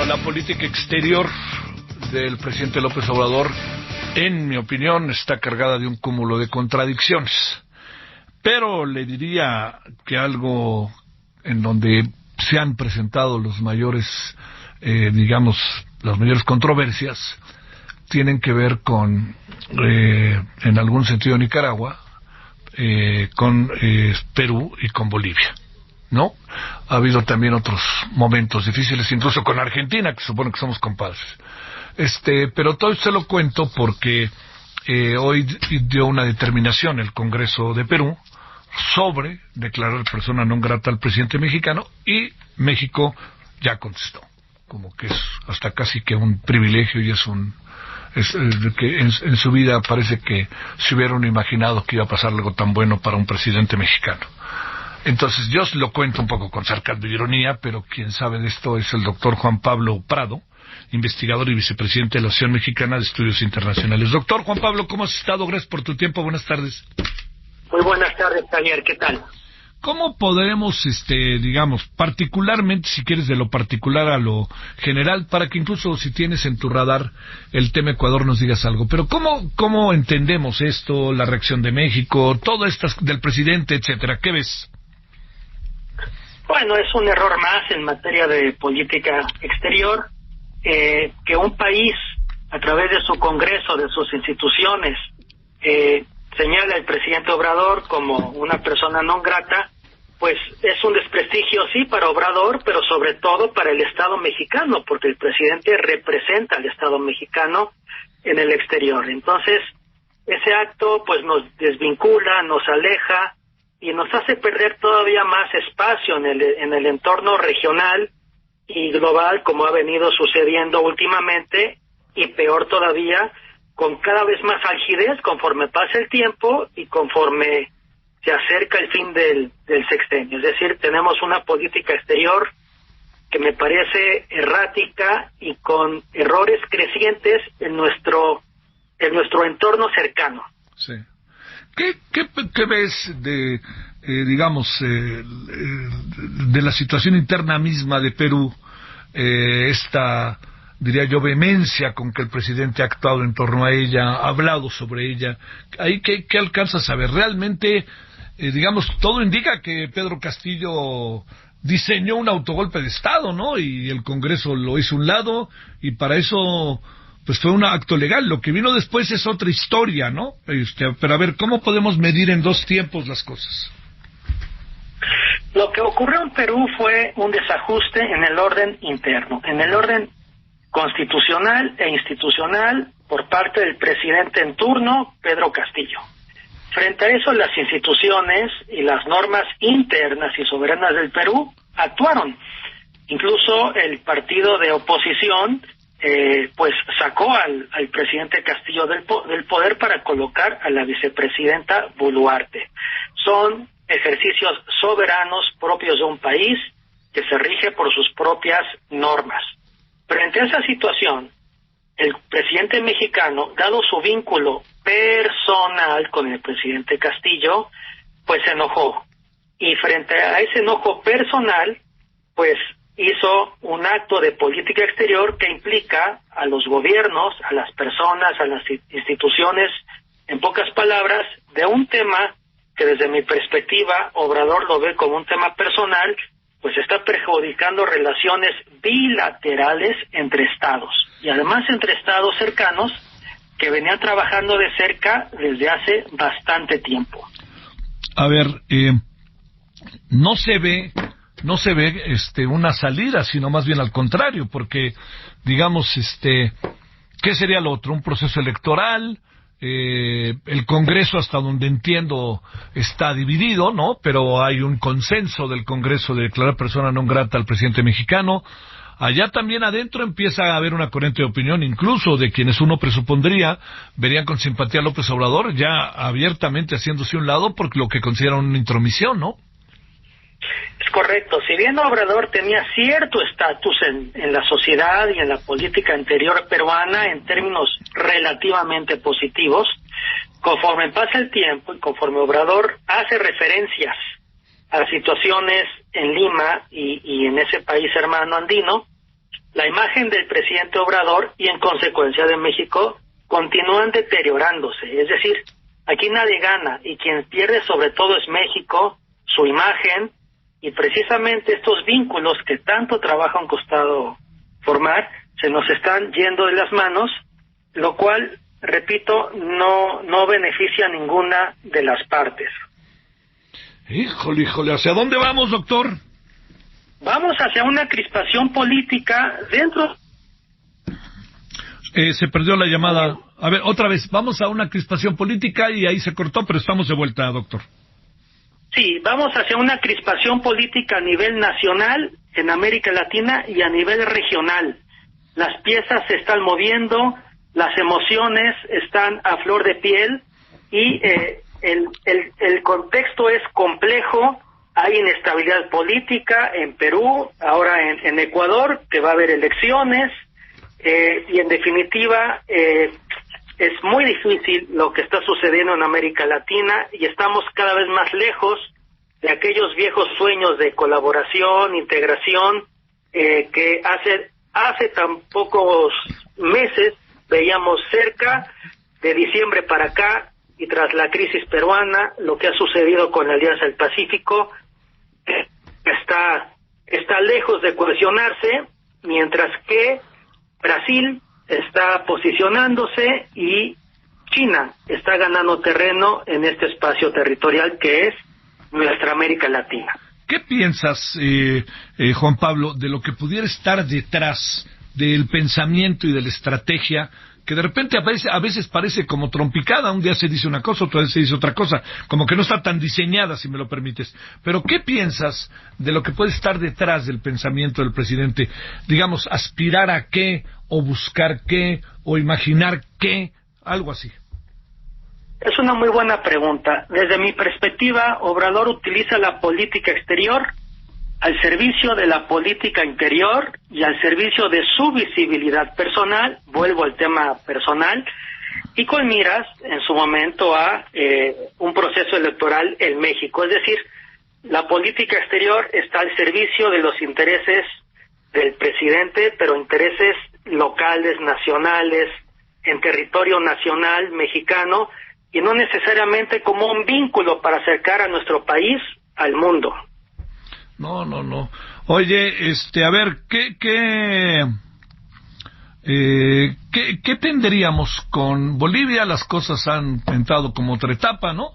la política exterior del presidente López Obrador, en mi opinión, está cargada de un cúmulo de contradicciones. Pero le diría que algo en donde se han presentado los mayores, las mayores controversias, tienen que ver con, en algún sentido, Nicaragua, con Perú y con Bolivia, ¿no? Ha habido también otros momentos difíciles, incluso con Argentina, que supone que somos compadres. Pero todo esto se lo cuento porque hoy dio una determinación el Congreso de Perú sobre declarar persona non grata al presidente mexicano, y México ya contestó, como que es hasta casi que un privilegio, y es que en su vida parece que se hubieran imaginado que iba a pasar algo tan bueno para un presidente mexicano. Entonces yo lo cuento un poco con sarcasmo y ironía, pero quien sabe de esto es el doctor Juan Pablo Prado, investigador y vicepresidente de la Asociación Mexicana de Estudios Internacionales. Doctor Juan Pablo, ¿cómo has estado? Gracias por tu tiempo, buenas tardes. Muy buenas tardes, Javier, ¿qué tal? ¿Cómo podremos, particularmente, si quieres, de lo particular a lo general, para que incluso si tienes en tu radar el tema Ecuador nos digas algo? Pero ¿cómo entendemos esto, la reacción de México, todo esto del presidente, etcétera? ¿Qué ves? Bueno, es un error más en materia de política exterior, que un país, a través de su Congreso, de sus instituciones, señala al presidente Obrador como una persona non grata, pues es un desprestigio, sí, para Obrador, pero sobre todo para el Estado mexicano, porque el presidente representa al Estado mexicano en el exterior. Entonces, ese acto pues nos desvincula, nos aleja y nos hace perder todavía más espacio en el entorno regional y global, como ha venido sucediendo últimamente, y peor todavía, con cada vez más algidez conforme pasa el tiempo y conforme se acerca el fin del sexenio. Es decir, tenemos una política exterior que me parece errática y con errores crecientes en nuestro entorno cercano. Sí. ¿Qué ves de, de la situación interna misma de Perú, esta, diría yo, vehemencia con que el presidente ha actuado en torno a ella, ha hablado sobre ella? ¿Ahí qué alcanzas a ver? Realmente, todo indica que Pedro Castillo diseñó un autogolpe de Estado, ¿no? Y el Congreso lo hizo a un lado, y para eso pues fue un acto legal. Lo que vino después es otra historia, ¿no? Pero a ver, ¿cómo podemos medir en dos tiempos las cosas? Lo que ocurrió en Perú fue un desajuste en el orden interno, en el orden constitucional e institucional por parte del presidente en turno, Pedro Castillo. Frente a eso, las instituciones y las normas internas y soberanas del Perú actuaron. Incluso el partido de oposición pues sacó al presidente Castillo del poder para colocar a la vicepresidenta Boluarte. Son ejercicios soberanos propios de un país que se rige por sus propias normas. Frente a esa situación, el presidente mexicano, dado su vínculo personal con el presidente Castillo, pues se enojó. Y frente a ese enojo personal, pues hizo un acto de política exterior que implica a los gobiernos, a las personas, a las instituciones, en pocas palabras, de un tema que desde mi perspectiva, Obrador lo ve como un tema personal, pues está perjudicando relaciones bilaterales entre estados, y además entre estados cercanos que venían trabajando de cerca desde hace bastante tiempo. A ver, no se ve una salida, sino más bien al contrario, porque ¿qué sería lo otro? Un proceso electoral. El Congreso, hasta donde entiendo, está dividido, ¿no? Pero hay un consenso del Congreso de declarar persona non grata al presidente mexicano. Allá también adentro empieza a haber una corriente de opinión, incluso de quienes uno presupondría verían con simpatía a López Obrador, ya abiertamente haciéndose a un lado por lo que consideran una intromisión, ¿no? Es correcto. Si bien Obrador tenía cierto estatus en la sociedad y en la política interior peruana en términos relativamente positivos, conforme pasa el tiempo y conforme Obrador hace referencias a situaciones en Lima y en ese país hermano andino, la imagen del presidente Obrador y en consecuencia de México continúan deteriorándose. Es decir, aquí nadie gana y quien pierde sobre todo es México, su imagen y precisamente estos vínculos que tanto trabajo han costado formar se nos están yendo de las manos, lo cual, repito, no beneficia a ninguna de las partes. Híjole, ¿hacia dónde vamos, doctor? Vamos hacia una crispación política dentro... Se perdió la llamada. A ver, otra vez, vamos a una crispación política y ahí se cortó, pero estamos de vuelta, doctor. Sí, vamos hacia una crispación política a nivel nacional, en América Latina y a nivel regional. Las piezas se están moviendo, las emociones están a flor de piel y el contexto es complejo. Hay inestabilidad política en Perú, ahora en Ecuador, que va a haber elecciones, y en definitiva es muy difícil lo que está sucediendo en América Latina y estamos cada vez más lejos de aquellos viejos sueños de colaboración, integración, que hace tan pocos meses veíamos cerca. De diciembre para acá y tras la crisis peruana, lo que ha sucedido con la Alianza del Pacífico está lejos de cohesionarse, mientras que Brasil está posicionándose y China está ganando terreno en este espacio territorial que es nuestra América Latina. ¿Qué piensas, Juan Pablo, de lo que pudiera estar detrás del pensamiento y de la estrategia, que de repente a veces parece como trompicada? Un día se dice una cosa, otra vez se dice otra cosa, como que no está tan diseñada, si me lo permites. Pero ¿qué piensas de lo que puede estar detrás del pensamiento del presidente? Digamos, aspirar a qué, o buscar qué, o imaginar qué, algo así. Es una muy buena pregunta. Desde mi perspectiva, Obrador utiliza la política exterior al servicio de la política interior y al servicio de su visibilidad personal. Vuelvo al tema personal, y con miras en su momento a un proceso electoral en México. Es decir, la política exterior está al servicio de los intereses del presidente, pero intereses locales, nacionales, en territorio nacional mexicano, y no necesariamente como un vínculo para acercar a nuestro país al mundo. No. Oye, a ver, ¿qué tendríamos con Bolivia? Las cosas han entrado como otra etapa, ¿no?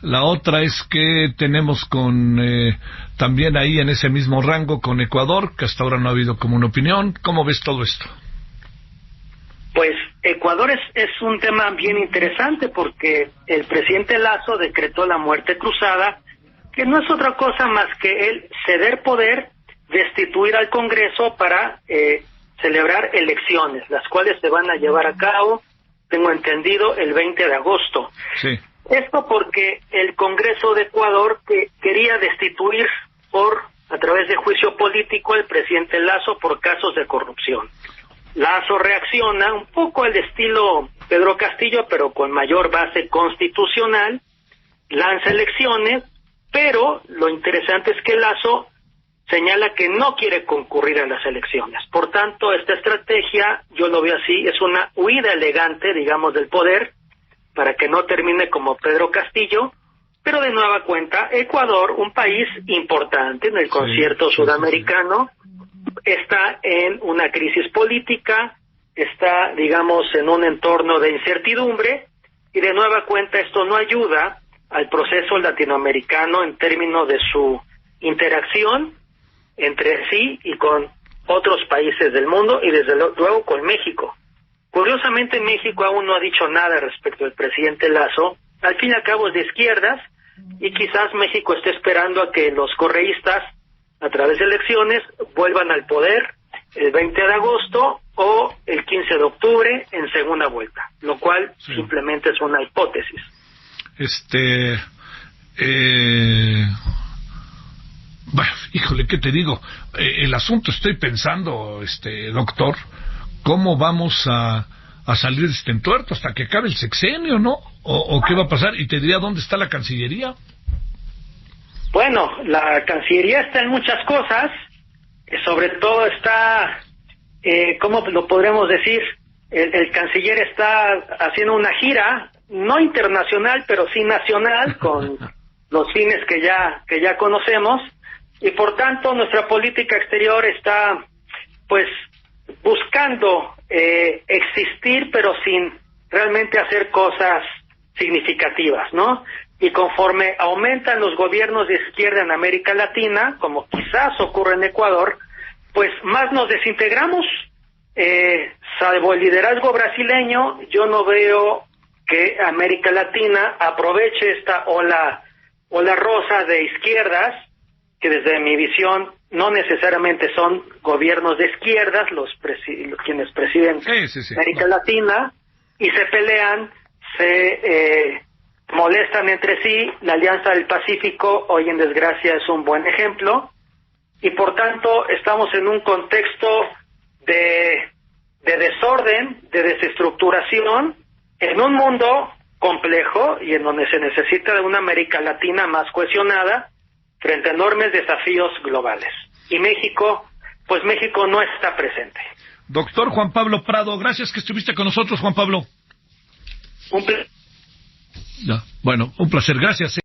La otra es que tenemos con también ahí en ese mismo rango con Ecuador, que hasta ahora no ha habido como una opinión. ¿Cómo ves todo esto? Pues Ecuador es un tema bien interesante porque el presidente Lasso decretó la muerte cruzada, que no es otra cosa más que el ceder poder, destituir al Congreso para celebrar elecciones, las cuales se van a llevar a cabo, tengo entendido, el 20 de agosto. Sí. Esto porque el Congreso de Ecuador quería destituir a través de juicio político al presidente Lasso por casos de corrupción. Lasso reacciona un poco al estilo Pedro Castillo, pero con mayor base constitucional, lanza elecciones, pero lo interesante es que Lasso señala que no quiere concurrir a las elecciones. Por tanto, esta estrategia, yo lo veo así, es una huida elegante, digamos, del poder, para que no termine como Pedro Castillo, pero de nueva cuenta, Ecuador, un país importante en el concierto sudamericano, está en una crisis política, está, digamos, en un entorno de incertidumbre, y de nueva cuenta esto no ayuda al proceso latinoamericano en términos de su interacción entre sí y con otros países del mundo, y desde luego con México. Curiosamente, México aún no ha dicho nada respecto al presidente Lasso. Al fin y al cabo es de izquierdas, y quizás México esté esperando a que los correístas, a través de elecciones, vuelvan al poder el 20 de agosto o el 15 de octubre en segunda vuelta, lo cual simplemente es una hipótesis. Bueno, híjole, ¿qué te digo? El asunto, estoy pensando, doctor, ¿cómo vamos a salir de este entuerto hasta que acabe el sexenio, no? ¿O qué va a pasar? Y te diría, ¿dónde está la Cancillería? Bueno, la Cancillería está en muchas cosas. sobre todo está, ¿cómo lo podremos decir? El canciller está haciendo una gira, no internacional, pero sí nacional, con los fines que ya conocemos, y por tanto nuestra política exterior está, pues, buscando existir, pero sin realmente hacer cosas significativas, ¿no? Y conforme aumentan los gobiernos de izquierda en América Latina, como quizás ocurre en Ecuador, pues más nos desintegramos. Salvo el liderazgo brasileño, yo no veo que América Latina aproveche esta ola rosa de izquierdas, que desde mi visión no necesariamente son gobiernos de izquierdas quienes presiden América Latina, y se pelean, se molestan entre sí. La Alianza del Pacífico hoy en desgracia es un buen ejemplo, y por tanto estamos en un contexto de desorden, de desestructuración, en un mundo complejo y en donde se necesita de una América Latina más cohesionada frente a enormes desafíos globales. Y México no está presente. Doctor Juan Pablo Prado, gracias que estuviste con nosotros, Juan Pablo. Un placer. Bueno, un placer, gracias.